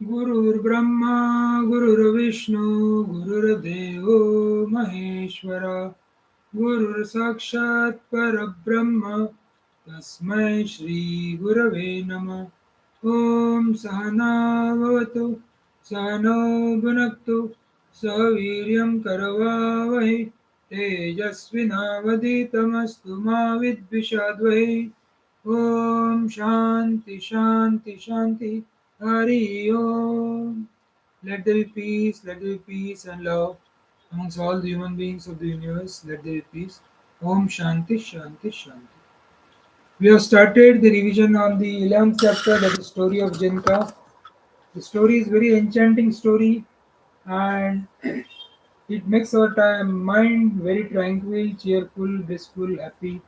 गुरुर्ब्रह्मा गुरुर्विष्णू गुरुर्देवो महेश्वरा गुरुर्साक्षात् परब्रह्म तस्मै श्री गुरवे नमः। ओम सहना भवतु सहनौ भुनक्तु सह वीर्यं करवावहै तेजस्विनावधीतमस्तु मा विद्विषावहै। ओम शांति शांति शांति। Hari Om. Let there be peace, let there be peace and love amongst all the human beings of the universe. Let there be peace. Om Shanti Shanti Shanti. We have started the revision on the 11th chapter, that is Story of Janaka. The story is very enchanting story, and it makes our mind very tranquil, cheerful, blissful, happy,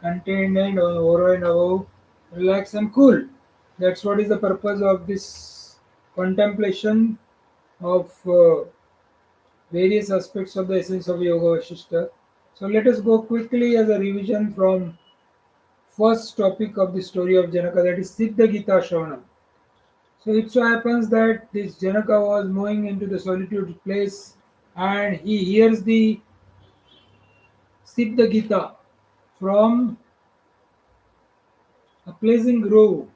content, and over and above, relaxed and cool. That's what is the purpose of this contemplation of various aspects of the essence of Yogavaasishtha. So let us go quickly as a revision from first topic of the story of Janaka, that is Siddha Gita Shravanam. So it so happens that this Janaka was moving into the solitude place, and he hears the Siddha Gita from a pleasing grove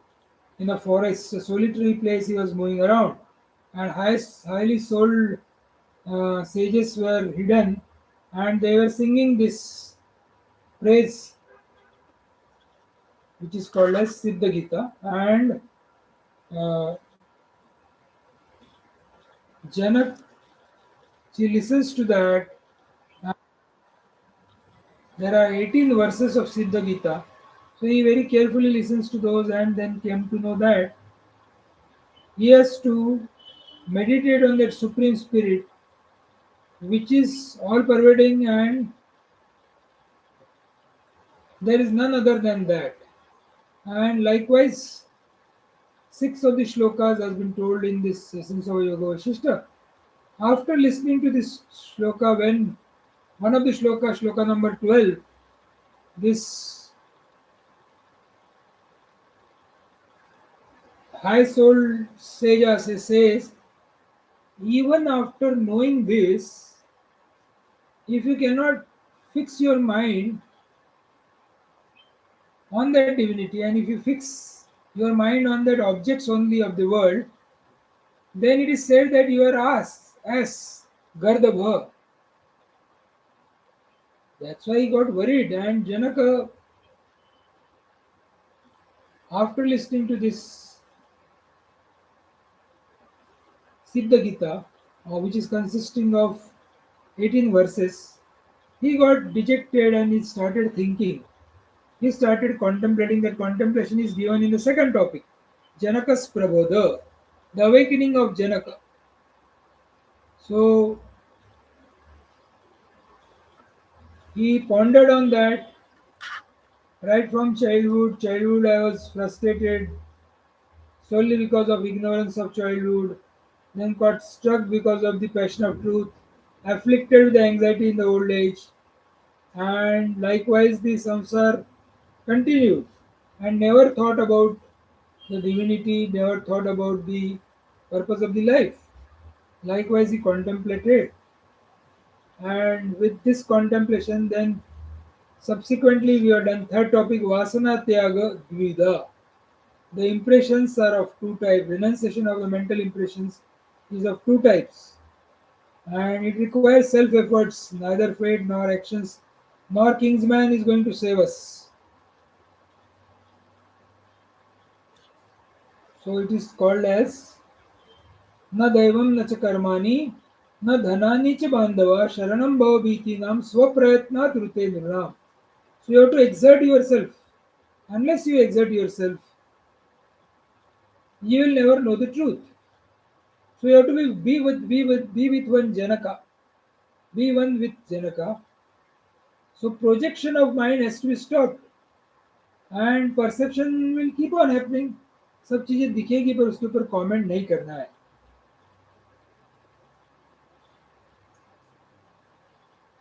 in a forest, a solitary place he was moving around, and highly souled sages were hidden, and they were singing this praise, which is called as Siddha Gita. And uh, Janak, she listens to that. And there are 18 verses of Siddha Gita, so he very carefully listens to those, and then came to know that he has to meditate on that Supreme Spirit, which is all pervading, and there is none other than that. And likewise, six of the shlokas has been told in this Essence of Yoga Vasishtha. After listening to this shloka, when one of the shloka number 12, this high souled sage says, even after knowing this, if you cannot fix your mind on that divinity, and if you fix your mind on that objects only of the world, then it is said that you are as Gardabha. That's why he got worried, and Janaka, after listening to this Siddha Gita, which is consisting of 18 verses, he got dejected and he started thinking. He started contemplating. That contemplation is given in the second topic, Janaka's Prabodha, the awakening of Janaka. So he pondered on that right from childhood. Childhood, I was frustrated solely because of ignorance of childhood, then got struck because of the passion of truth, afflicted with anxiety in the old age, and likewise the samsar continued, and never thought about the divinity, never thought about the purpose of the life. Likewise, he contemplated, and with this contemplation, then subsequently we have done third topic, Vasana Tyaga Dvida. The impressions are of two types. Renunciation of the mental impressions is of two types, and it requires self efforts. Neither fate nor actions nor Kingsman is going to save us. So it is called as न दैवं न च कर्माणि न धनानि च बांधवा शरणं भव भीतीनां स्वप्रयत्नात् ऋते नृणाम्. So you have to exert yourself. Unless you exert yourself, you will never know the truth. So you have to be with one Janaka. Be one with Janaka. So projection of mind has to be stopped, and perception will keep on happening. सब चीजें दिखेगी पर उसके ऊपर comment नहीं करना है.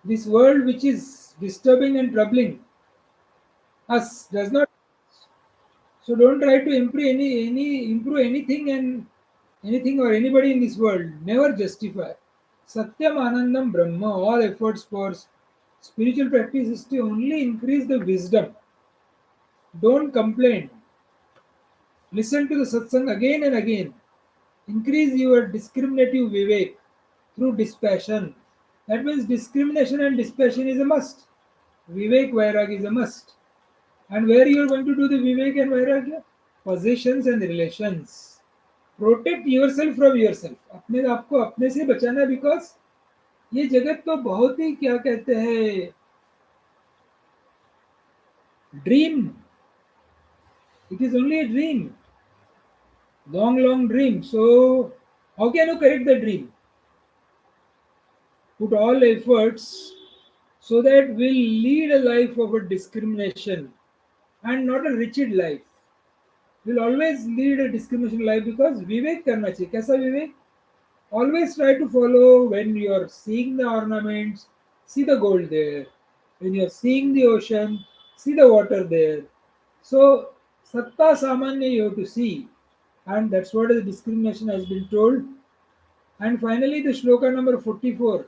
This world which is disturbing and troubling us does not. So don't try to improve anything and anything or anybody in this world, never justify. Satyam Anandam Brahma, all efforts for spiritual practice is to only increase the wisdom. Don't complain. Listen to the satsang again and again. Increase your discriminative vivek through dispassion. That means discrimination and dispassion is a must. Vivek Vairag is a must. And where you are going to do the Vivek and Vairagya? Possessions and relations. Protect yourself from yourself. अपने आप को अपने से बचाना because ये जगत तो बहुत ही क्या कहते हैं dream it is only a dream long dream so how can you correct the dream put all efforts so that we'll lead a life of a discrimination and not a rigid life we'll always lead a discrimination life because vivek करना चाहिए कैसा विवेक always try to follow when you're seeing the ornaments, see the gold there. When you're seeing the ocean, see the water there. So, Satta Samanya you have to see. And that's what the discrimination has been told. And finally, the shloka number 44.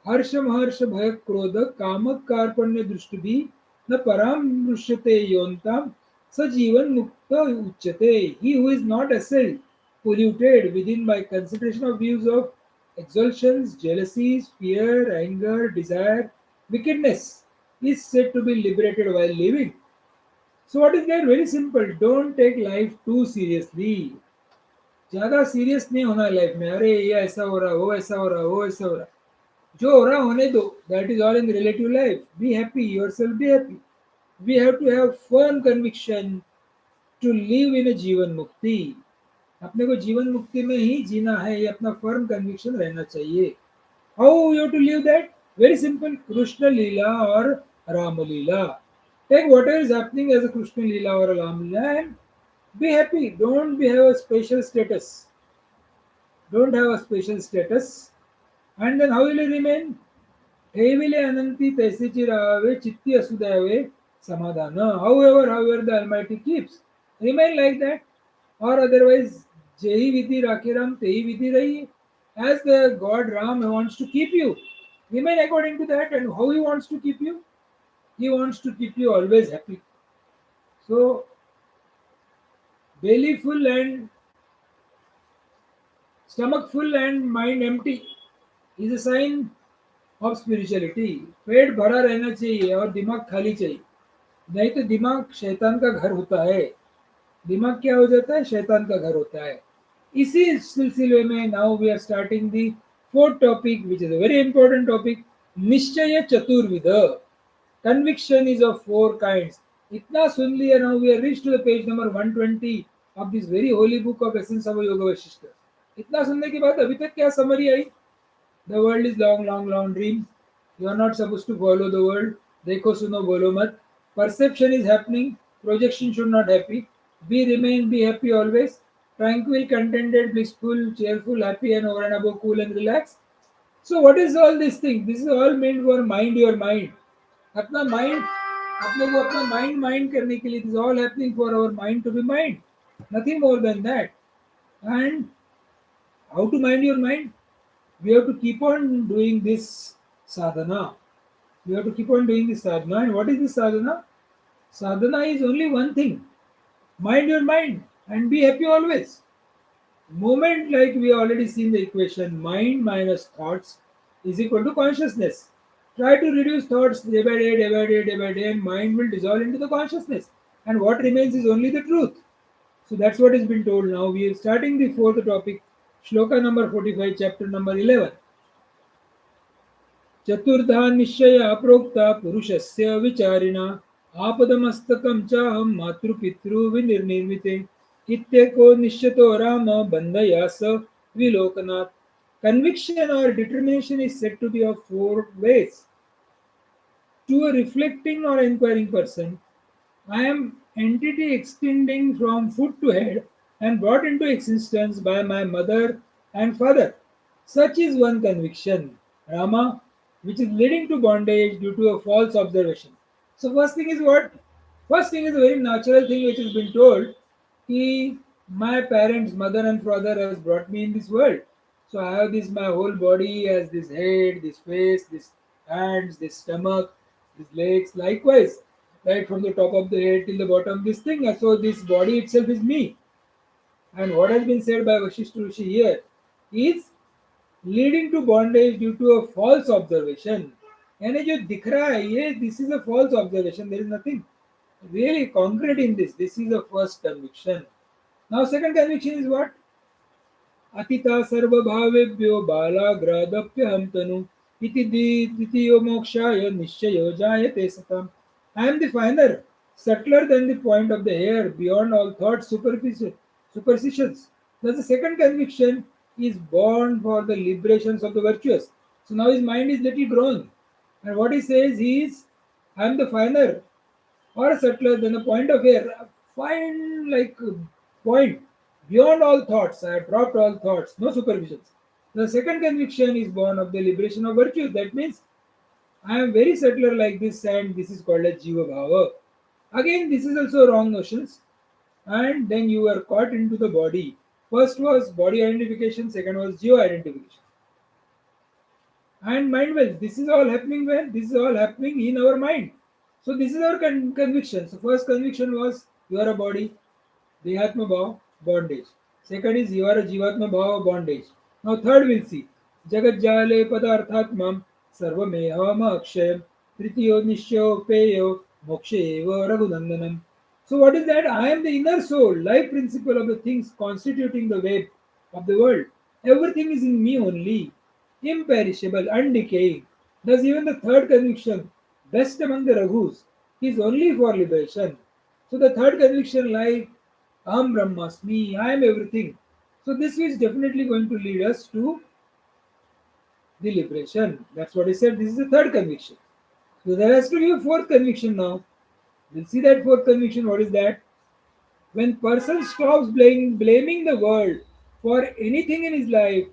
Harsham harsh bhayak krodha kamak karpanya drushtabhi na param rushyate yontam sajivan mukta uchyate. He who is not assailed, polluted within by consideration of views of exulsions, jealousies, fear, anger, desire, wickedness is said to be liberated while living. So what is there? Very simple. Don't take life too seriously. ज्यादा serious नहीं होना life में अरे ये ऐसा हो रहा वो ऐसा हो रहा वो ऐसा हो रहा जो हो रहा होने दो that is all in relative life be happy yourself be happy we have to have firm conviction to live in a jivan mukti अपने को जीवन मुक्ति में ही जीना है ये अपना फर्म कन्विक्शन रहना चाहिए how you to live that very simple Krishna leela और Ram leela take whatever is happening as a Krishna leela और Ram leela and be happy don't be have a special status don't have a special status and then how will you remain ठेविले अनंती तैसेची राहावे चित्ती असू द्यावे समाधान however the almighty keeps remain like that or otherwise जेही विधि राखे राम तेही विधि रही as the god ram wants to keep you remain according to that and how he wants to keep you he wants to keep you always happy so belly full and stomach full and mind empty is a sign of spirituality. पेट भरा रहना चाहिए और दिमाग खाली चाहिए नहीं तो दिमाग शैतान का घर होता है दिमाग क्या हो जाता है शैतान का घर होता है इसी सिलसिले में now we are starting the fourth topic which is a very important topic nishchay chaturvidh conviction is of four kinds इतना सुन लिया now we are reach to the page number 120 of this very holy book of essence of Yoga Vasishtha इतना सुनने के बाद अभी तक क्या समरी आई The world is long dream. You are not supposed to follow the world. देखो सुनो बोलो मत. Perception is happening. Projection should not happy. Be happy always. Tranquil, contented, blissful, cheerful, happy and over and above, cool and relaxed. So what is all this thing? This is all meant for mind your mind. अपना mind अपने को अपना mind करने के लिए this is all happening for our mind to be mind. Nothing more than that. And how to mind your mind? We have to keep on doing this sadhana. We have to keep on doing this sadhana. And what is this sadhana? Sadhana is only one thing. Mind your mind and be happy always. Moment like we already seen the equation, mind minus thoughts is equal to consciousness. Try to reduce thoughts day by day, day by day, day by day, and mind will dissolve into the consciousness. And what remains is only the truth. So that's what has been told. Now we are starting the fourth topic, Shloka number 45, chapter number 11. चतुर्धा निश्चया प्रोक्ता पुरुषस्य विचारिणा आपदमस्तकं चाहं मातृपितृविनिर्निर्मिते इत्येको निश्चितो राम बंधया स विलोकनात् conviction or determination is said to be of four ways to a reflecting or inquiring person I am entity extending from foot to head and brought into existence by my mother and father. Such is one conviction, Rama, which is leading to bondage due to a false observation. So first thing is what? First thing is a very natural thing which has been told. कि My parents, mother and father has brought me in this world. So I have this, my whole body has this head, this face, this hands, this stomach, these legs. Likewise, right from the top of the head till the bottom, this thing. So this body itself is me. And what has been said by Vashishtha Rishi here is leading to bondage due to a false observation. यानी जो दिख रहा है ये, this is a false observation. There is nothing really concrete in this. This is the first conviction. Now, second conviction is what? अतिता सर्वभावेभ्यो बालाग्रादप्यहं तनु इति द्वितीयो मोक्षाय निश्चयो जायते सतम्. I am the finer, subtler than the point of the hair, beyond all thoughts, superstitions. Thus, the second conviction is born for the liberations of the virtuous. So now his mind is little grown, and what he says is, I am the finer, or subtler than a point of air, a fine like point beyond all thoughts. I have dropped all thoughts, no supervisions. The second conviction is born of the liberation of virtue. That means I am very subtler like this, and this is called as jiva bhava. Again, this is also wrong notions, and then you are caught into the body. First was body identification, second was jiva identification. And mind wells. This is all happening when? This is all happening in our mind. So this is our conviction. So first conviction was you are a body, Dehatma Bhav, bondage. Second is you are a Jivatma Bhav, bondage. Now third we'll see. Jagat Jale Padarthatmam Sarvamehama Akshayam Tritiyo Nishyo Peyo Mokshe Eva Raghunandanam. So what is that? I am the inner soul, life principle of the things constituting the web of the world. Everything is in me only, imperishable, undecaying. Thus even the third conviction, best among the Raghus, is only for liberation. So the third conviction like Aham Brahmasmi, I am everything. So this is definitely going to lead us to the liberation. That's what I said. This is the third conviction. So there has to be a fourth conviction now. We'll see that fourth conviction. What is that? When person stops blaming the world for anything in his life,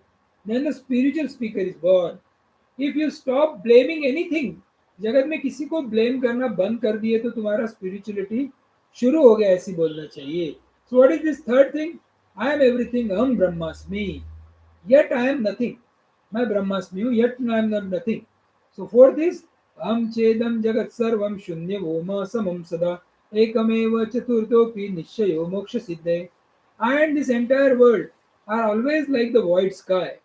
then the spiritual speaker is born. If you stop blaming anything, जगत में किसी को blame करना बंद कर दिए तो तुम्हारा स्पिरिचुअलिटी शुरू हो गया ऐसी बोलना चाहिए. So what is this third thing? I am everything, aham brahmasmi. Yet I am nothing. मैं ब्रह्मास्मि हूँ, yet I am not nothing. So fourth is aham chedam jagat sarvam shunya voma samam sada ekamaeva chaturthopi nishchayo moksha siddhe. I and this entire world are always like the void sky.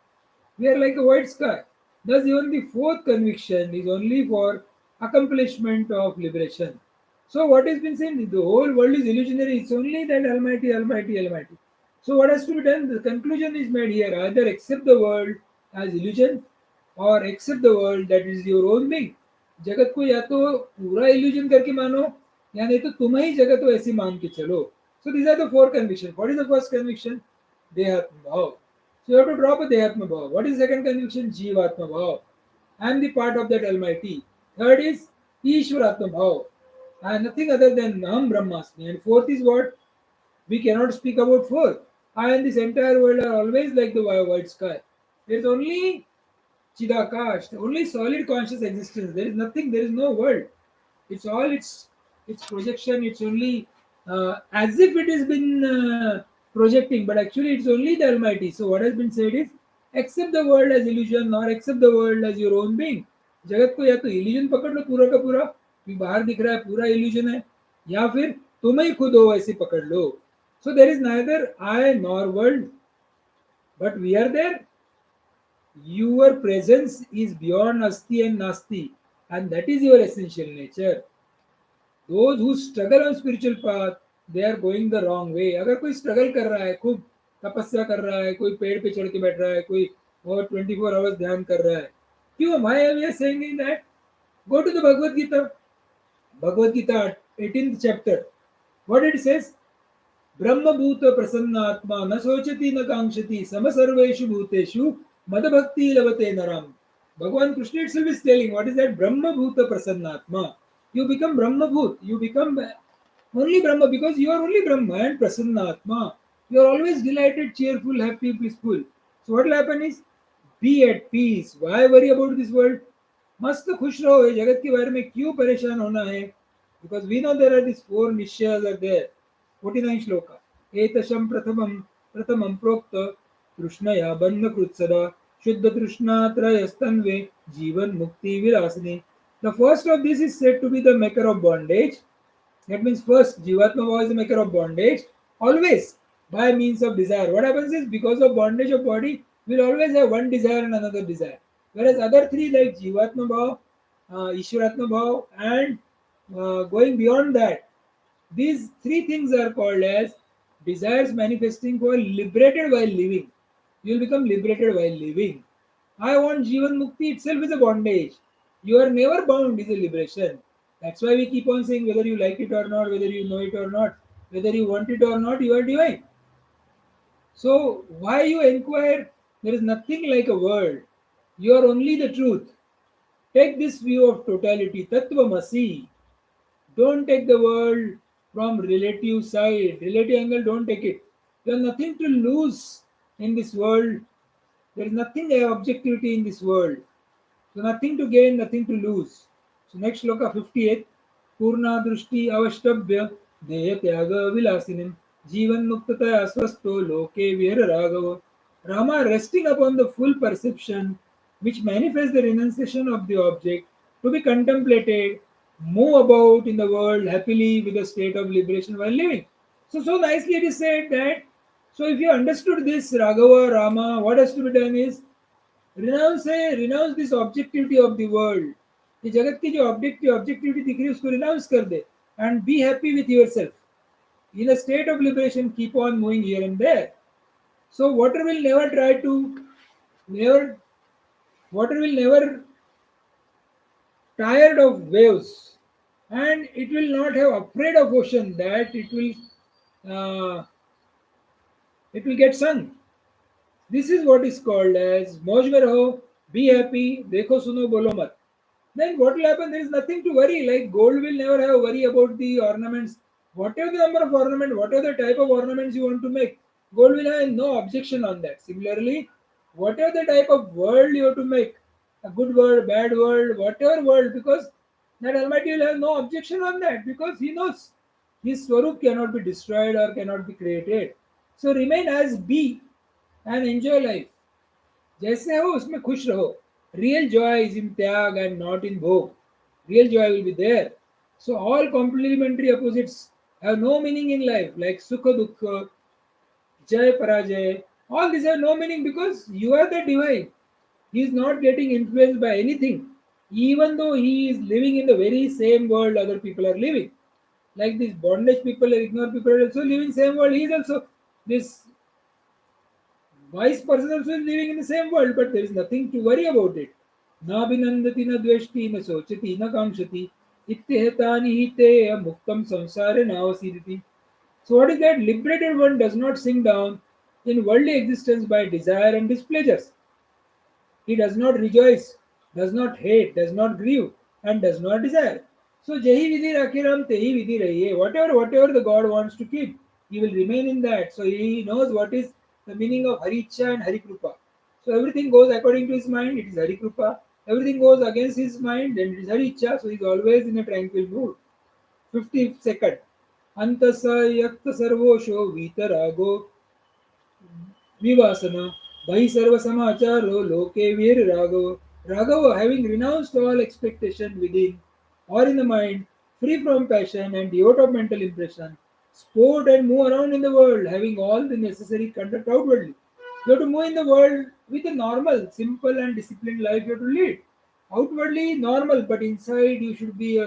We are like a white sky. Thus, even the fourth conviction is only for accomplishment of liberation. So, what has been said? The whole world is illusionary. It's only that Almighty, Almighty, Almighty. So, what has to be done? The conclusion is made here. Either accept the world as illusion or accept the world that is your own being. जगत को या तो पूरा illusion करके मानो या नहीं तो तुम ही जगत को ऐसी मान के चलो. So these are the four convictions. What is the first conviction? Dehatma bhav. So you have to drop a Dehatma bhav. What is the second conviction? Jivatma bhav. I am the part of that Almighty. Third is Ishwaratma bhav. I am nothing other than Aham Brahmasmi. And fourth is what? We cannot speak about fourth. I and this entire world are always like the white sky. There is only Chidakash, only solid conscious existence. There is nothing, there is no world. It's all its projection. It's only as if it has been projecting, but actually it's only the Almighty. So what has been said is accept the world as illusion or accept the world as your own being. जगत को या तो illusion पकड़ लो पूरा का पूरा कि बाहर दिख रहा है पूरा illusion है, या फिर तुम ही खुद हो ऐसे पकड़ लो. So there is neither I nor world, but we are there. Your presence is beyond asti and nasti, and that is your essential nature. Those who struggle on spiritual path, they are going the wrong way. अगर कोई struggle कर रहा है, खूब तपस्या कर रहा है, कोई पेड़ पे चढ़ के बैठ रहा है, कोई और 24 hours ध्यान कर रहा है, क्यों? Why are we saying that? Go to the Bhagavad Gita. Bhagavad Gita, 18th chapter. What it says? ब्रह्मभूत प्रसन्नात्मा न सोचति न कांक्षति सम सर्वेषु भूतेषु मद भक्ति लभते नरम. Bhagavan Krishna itself is telling what is that Brahma Bhuta Prasannatma. You become Brahma Bhut. You become only Brahma because you are only Brahma and Prasannatma. You are always delighted, cheerful, happy, peaceful. So what will happen is be at peace. Why worry about this world? मस्त खुश रहो. ये जगत के बारे में क्यों परेशान होना है? Because we know there are these four nishayas are there. 49 shloka. एतशं प्रथमं प्रोक्त तृष्णया बन्धकृत् सदा शुद्ध तृष्णात्रयस्तन्वे जीवन mukti vilasini. The first of this is said to be the maker of bondage. That means first Jivatma Bhava is the maker of bondage, always by means of desire. What happens is because of bondage of body, we'll always have one desire and another desire. Whereas other three like Jivatma Bhava, Ishwaratma Bhava and going beyond that, these three things are called as desires manifesting for liberated while living. You will become liberated while living. I want Jivan Mukti itself is a bondage. You are never bound is a liberation. That's why we keep on saying whether you like it or not, whether you know it or not, whether you want it or not, you are divine. So why you inquire? There is nothing like a world. You are only the truth. Take this view of totality. Tattvamasi. Don't take the world from relative side, relative angle, don't take it. You have nothing to lose in this world. There is nothing objectivity in this world. So nothing to gain, nothing to lose. So next shloka 58. Purna drushti avashtabhya deya tyaga vilasinim jivan muktataya swasto loke vihara raghava. Rama resting upon the full perception which manifests the renunciation of the object to be contemplated, move about in the world happily with a state of liberation while living. So nicely it is said that so if you understood this Raghava, Rama, what has to be done is renounce this objectivity of the world ये जगत की जो objectivity दिख रही है उसको renounce कर दे and be happy with yourself in a state of liberation keep on moving here and there so never water will never tired of waves and it will not have afraid of ocean that it will get sunk. This is what is called as मौज में रहो, be happy, देखो सुनो बोलो मत. Then what will happen? There is nothing to worry. Like gold will never have worry about the ornaments. Whatever the number of ornament, whatever the type of ornaments you want to make, gold will have no objection on that. Similarly, whatever the type of world you have to make, a good world, bad world, whatever world, because that Almighty will have no objection on that because He knows His Swarup cannot be destroyed or cannot be created. So remain as be and enjoy life. जैसे हो उसमें खुश रहो. Real joy is in त्याग and not in भोग. Real joy will be there. So all complementary opposites have no meaning in life, like sukha dukha, jay parajay. All these have no meaning because you are the divine. He is not getting influenced by anything, even though he is living in the very same world other people are living. Like these bondage people, ignorant people are also living same world. He is also this wise person also is living in the same world, but there is nothing to worry about it. Na binandati na dveshti na sochati na kamshati ittehetani hite muktam samsare navasiditi. So what is that? Liberated one does not sink down in worldly existence by desire and displeasures. He does not rejoice, does not hate, does not grieve, and does not desire. So Jahi Vidhi Rakhiram Tehi Vidhi Rahiye. Whatever the God wants to keep, he will remain in that. So he knows what is the meaning of Haricha and Harikrupa. So everything goes according to his mind, it is Harikrupa. Everything goes against his mind, then it is Haricha. So he is always in a tranquil mood. 52nd. Antasa Yakta Sarvosho Vitarago Vivasana, Bhai Sarva Samacharo, Loke Vir Raghava. Raghava, having renounced all expectation within or in the mind, free from passion and devoid of mental impression, sport and move around in the world, having all the necessary conduct outwardly. You have to move in the world with a normal, simple, and disciplined life you have to lead. Outwardly normal, but inside you should be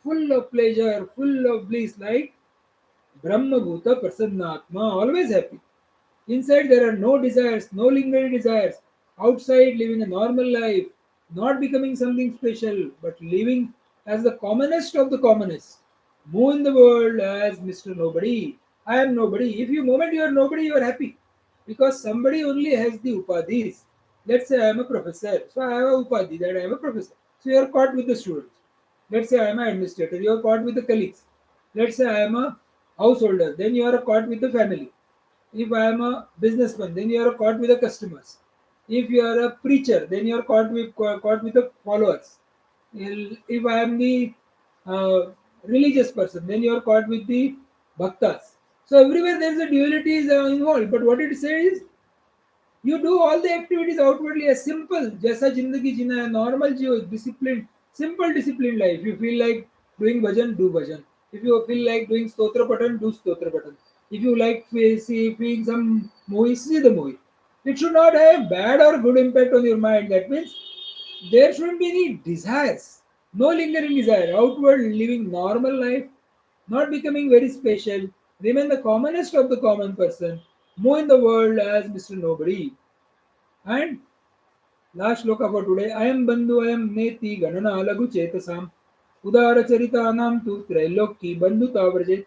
full of pleasure, full of bliss, like Brahma Bhuta Prasannatma, always happy. Inside there are no desires, no lingering desires. Outside living a normal life, not becoming something special, but living as the commonest of the commonest. Move in the world as Mr. Nobody. I am nobody. If you moment you are nobody, you are happy. Because somebody only has the upadhis. Let's say I am a professor. So I have a upadhi that I am a professor. So you are caught with the students. Let's say I am an administrator. You are caught with the colleagues. Let's say I am a householder. Then you are caught with the family. If I am a businessman, then you are caught with the customers. If you are a preacher, then you are caught with the followers. If I am the religious person, then you are caught with the bhaktas. So everywhere there is a duality is involved. But what it says is you do all the activities outwardly as simple, जैसा जिंदगी जीना है, normal Jio, disciplined, simple disciplined life. If you feel like doing bhajan, do bhajan. If you feel like doing stotra patan, do stotra patan. If you like seeing some movie, see the movie. It should not have bad or good impact on your mind. That means there shouldn't be any desires, no lingering desire. Outward living normal life, not becoming very special, remain the commonest of the common person, move in the world as Mr. Nobody. And last shloka for today. I am Bandhu, I am Neti, Ganana Alagu Chetasam, Udara Charita tu Trailoki, Bandhu Tavarjit.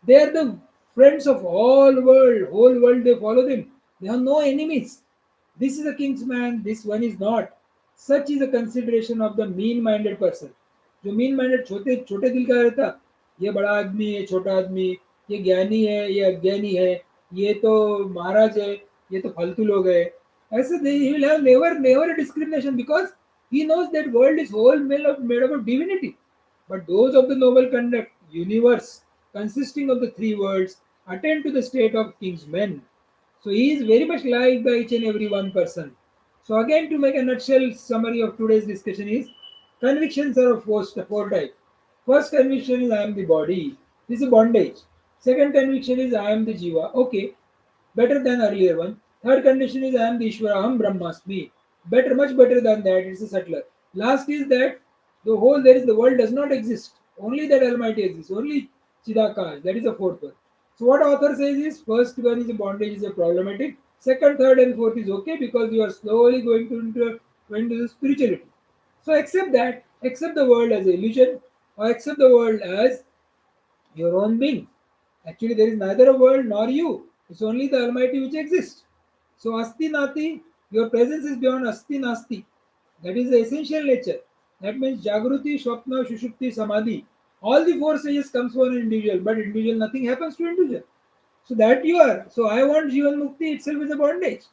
They are the friends of all world, whole world they follow them. They have no enemies. This is a king's man, this one is not. Such is a consideration of the mean-minded person. जो mean minded छोटे छोटे दिल का रहता, ये बड़ा आदमी है, छोटा आदमी, ये ज्ञानी है, ये अज्ञानी है, ये तो महाराज है, ये तो फालतू लोग है, ऐसे he will have never a discrimination because he knows that world is whole made up of divinity. But those of the noble conduct, universe, consisting of the three worlds, attain to the state of king's men. So he is very much liked by each and every one person. So again, to make a nutshell summary of today's discussion is convictions are of four types. First conviction is I am the body. This is a bondage. Second conviction is I am the jiva. Okay, better than earlier one. Third condition is I am the Ishvara, Aham Brahmasmi. Better, much better than that. It's a subtler. Last is that the world does not exist. Only that Almighty exists. Only Chidakash. That is the fourth one. So what author says is first one is a bondage is a problematic. Second, third, and fourth is okay because you are slowly going to the spirituality. So accept that. Accept the world as an illusion, or accept the world as your own being. Actually, there is neither a world nor you. It's only the Almighty which exists. So, Asti Nati, your presence is beyond Asti Nasti. That is the essential nature. That means Jagruti, Swapna, Shushupti, Samadhi. All the four stages comes for an individual, but individual, nothing happens to individual. So that you are. So I want Jivan Mukti itself is a bondage.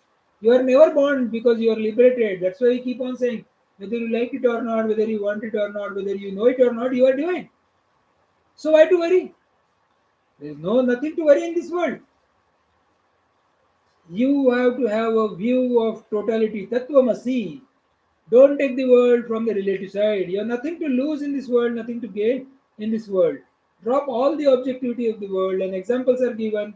You are never born because you are liberated. That's why I keep on saying, whether you like it or not, whether you want it or not, whether you know it or not, you are divine. So why to worry? There is nothing to worry in this world. You have to have a view of totality. Tattvamasi. Don't take the world from the relative side. You have nothing to lose in this world, nothing to gain in this world. Drop all the objectivity of the world, and examples are given.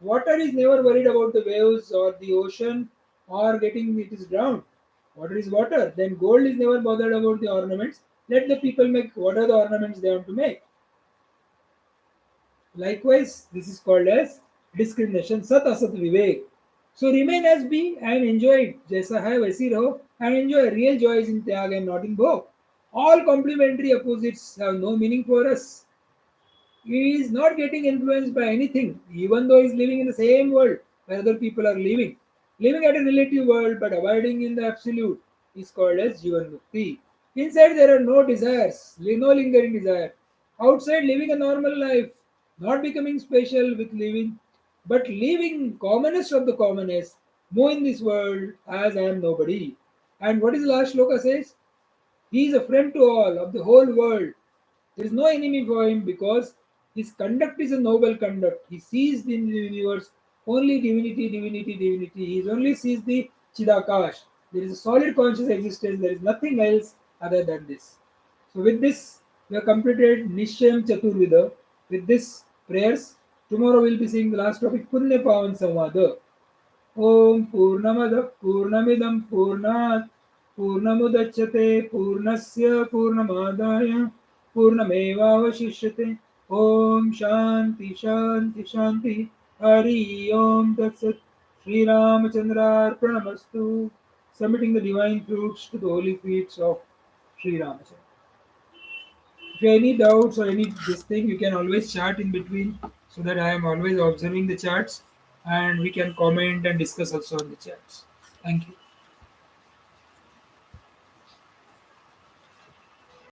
Water is never worried about the waves or the ocean or getting it is drowned. Water is water. Then gold is never bothered about the ornaments. Let the people make what are the ornaments they want to make. Likewise, this is called as discrimination, Sat Asat Vivek. So remain as be and enjoy it. जैसा है वैसी रहो and enjoy. Real joy is in त्याग and not in bhog. All complementary opposites have no meaning for us. He is not getting influenced by anything, even though he is living in the same world where other people are living. Living at a relative world but abiding in the absolute is called as Jivan Mukti. Inside there are no desires, no lingering desire. Outside living a normal life, not becoming special with living, but living commonest of the commonest, move in this world as I am nobody. And what is the last shloka says? He is a friend to all of the whole world. There is no enemy for him because his conduct is a noble conduct. He sees in the universe only divinity, divinity, divinity. He only sees the Chidakash. There is a solid conscious existence. There is nothing else other than this. So with this, we have completed Nishayam Chaturvida. With this prayers, tomorrow we'll be seeing the last topic, Punya Pavan Samvada. Om Purnamada Purnamidam Purnat Purnamudachyate Purnasya Purnamadaya Purnamevavashishyate. Om Shanti Shanti Shanti. Hari Om Tatsat. Sri Ramachandra Pranamastu. Submitting the divine fruits to the holy feet of Sri Ramachandra. If you have any doubts or any this thing, you can always chat in between so that I am always observing the charts and we can comment and discuss also on the charts. Thank you.